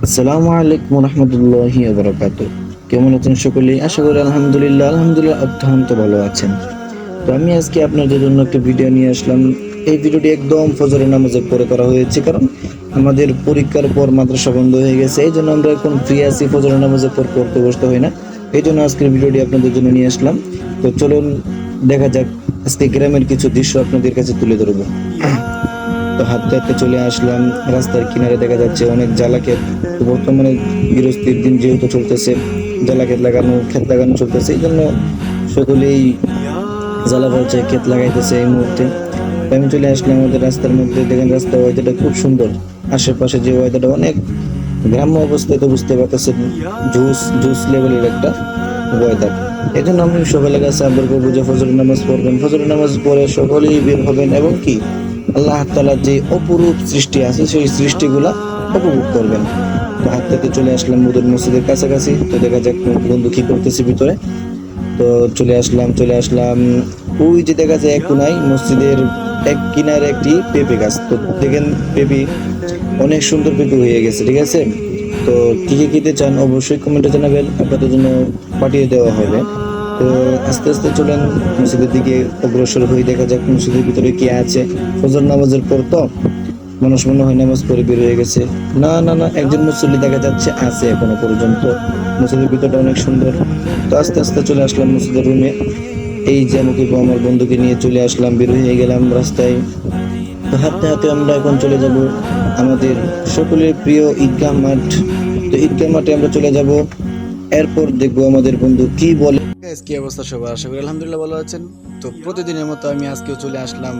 আসসালামু আলাইকুম রহমতুল্লাহি ওয়া বারাকাতুহু। কেমন আছেন সকলেই? আশা করি আলহামদুলিল্লাহ অত্যন্ত ভালো আছেন। তো আমি আজকে আপনাদের জন্য একটা ভিডিও নিয়ে আসলাম। এই ভিডিওটি একদম ফজরের নামাজের পরে করা হয়েছে, কারণ আমাদের পরীক্ষার পর মাদ্রাসা বন্ধ হয়ে গেছে। এই জন্য আমরা এখন ফ্রি আছি, ফজরের নামাজের পর পড়তে বসতে হয় না। এই জন্য আজকের ভিডিওটি আপনাদের জন্য নিয়ে আসলাম। তো চলুন দেখা যাক, আজকে গ্রামের কিছু দৃশ্য আপনাদের কাছে তুলে ধরবো। তো হাঁটতে হাঁটতে চলে আসলাম। রাস্তার কিনারে দেখা যাচ্ছে অনেক জ্বালা ক্ষেত। তো বর্তমানে গৃহস্থির দিন যেহেতু চলতেছে, জ্বালা ক্ষেত লাগানো চলতেছে, এই জন্য সকলেই জ্বালা বলছে, ক্ষেত লাগাইতেছে এই মুহূর্তে। তো আমি চলে আসলাম আমাদের রাস্তার মধ্যে। দেখেন রাস্তার ওয়েদারটা খুব সুন্দর, আশেপাশে যে ওয়েদারটা অনেক গ্রাম্য অবস্থায়, তো বুঝতে পারতেছেন জুস জুস লেভেলের একটা ওয়েদার। এই জন্য আমি সকালের কাছে আবদার করবো যে ফজরের নামাজ পড়বেন, ফজরের নামাজ পড়ে সকলেই বের হবেন এবং কি আল্লাহ তাআলার যে অপরূপ সৃষ্টি আছে সেই সৃষ্টিগুলা উপভোগ করবেন। তো হাঁটতে চলে আসলাম মুদুর মসজিদের কাছাকাছি। তো দেখা যাক বন্ধু কি করতেছে ভিতরে। তো চলে আসলাম ওই যে দেখা যায় এক কোনায় মসজিদের এক কিনারে একটি পেঁপে গাছ। তো দেখেন পেঁপে অনেক সুন্দর পেঁপে হয়ে গেছে, ঠিক আছে। তো কি কি খেতে চান অবশ্যই কমেন্টে জানাবেন, আপনাদের জন্য পাঠিয়ে দেওয়া হবে। তো আস্তে আস্তে চলেন মসজিদের দিকে অগ্রসর হয়ে, দেখা যাক মসজিদের ভিতরে কি আছে। ফজর নামাজের পর তো মানুষ মনে হয় নামাজ পড়ে বের হয়ে গেছে। না না না, একজন মুসল্লি দেখা যাচ্ছে আছে এখনো পর্যন্ত। মসজিদের ভিতরটা অনেক সুন্দর। তো আস্তে আস্তে চলে আসলাম মসজিদের রুমে। এই যে আমাকে আমার বন্ধুকে নিয়ে চলে আসলাম, বের হয়ে গেলাম রাস্তায়। তো হাঁটতে হাঁটতে আমরা এখন চলে যাব আমাদের সকলের প্রিয় ঈদগাহ মাঠ। তো ঈদগাহ মাঠে আমরা চলে যাব, এরপর দেখবো আমাদের বন্ধু কি বলে। কি অবস্থা সবার? আশা করি আলহামদুলিল্লাহ ভালো আছেন। তো প্রতিদিনের মতো আমি আজকেও চলে আসলাম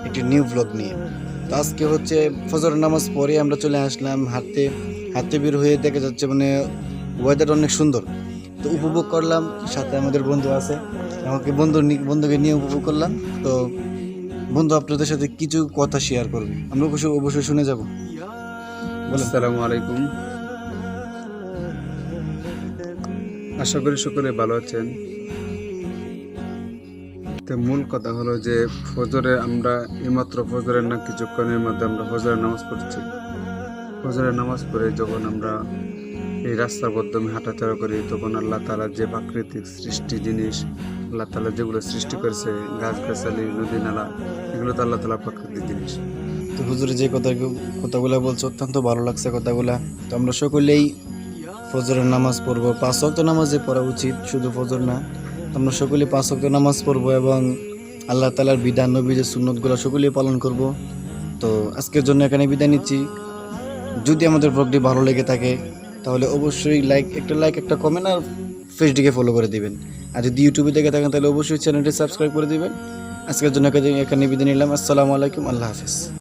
একটি নিউ ব্লগ নিয়ে। তো আজকে হচ্ছে ফজরের নামাজ পরে আমরা চলে আসলাম হাঁটতে হাঁটতে বের হয়ে, দেখা যাচ্ছে মানে ওয়েদার অনেক সুন্দর। তো উপভোগ করলাম, সাথে আমাদের বন্ধু আছে, আমাকে বন্ধুকে নিয়ে উপভোগ করলাম। তো বন্ধু আপনাদের সাথে কিছু কথা শেয়ার করবে, আমরা অবশ্যই শুনে যাব। আসসালামু আলাইকুম। আশা করি সকলে ভালো আছেন। তো মূল কথা হলো যে আমরা এইমাত্র ফজরের না কিছুক্ষণের মধ্যে আমরা ফজরের নামাজ পড়ছি। ফজরের নামাজ পড়ে যখন আমরা এই রাস্তার মাধ্যমে হাঁটাচলা করি, তখন আল্লাহ তাআলার যে প্রাকৃতিক সৃষ্টি জিনিস, আল্লাহ তাআলা যেগুলো সৃষ্টি করেছে, গাছগাছালি, নদী নালা, এগুলো তো আল্লাহ তাআলার প্রাকৃতিক জিনিস। তো হুজুরে যে কথাগুলো বলছে অত্যন্ত ভালো লাগছে কথাগুলা। তো আমরা সকলেই ফজরের নামাজ পড়বো, 5 ওয়াক্ত নামাজে পড়া উচিত, শুধু ফজর না। আমরা সকলেই 5 ওয়াক্ত নামাজ পড়বো এবং আল্লাহ তাআলার বিধান নবীর সুন্নতগুলো সকলেই পালন করব। তো আজকের জন্য এখানে বিদায় নিচ্ছি। যদি আমাদের ব্লগটি ভালো লেগে থাকে তাহলে অবশ্যই লাইক একটা কমেন্ট আর ফেসবুকে ফলো করে দিবেন। আর যদি ইউটিউবে দেখে থাকেন তাহলে অবশ্যই চ্যানেলটি সাবস্ক্রাইব করে দিবেন। আজকের জন্য এখানে বিদায় নিলাম। আসসালামু আলাইকুম, আল্লাহ হাফেজ।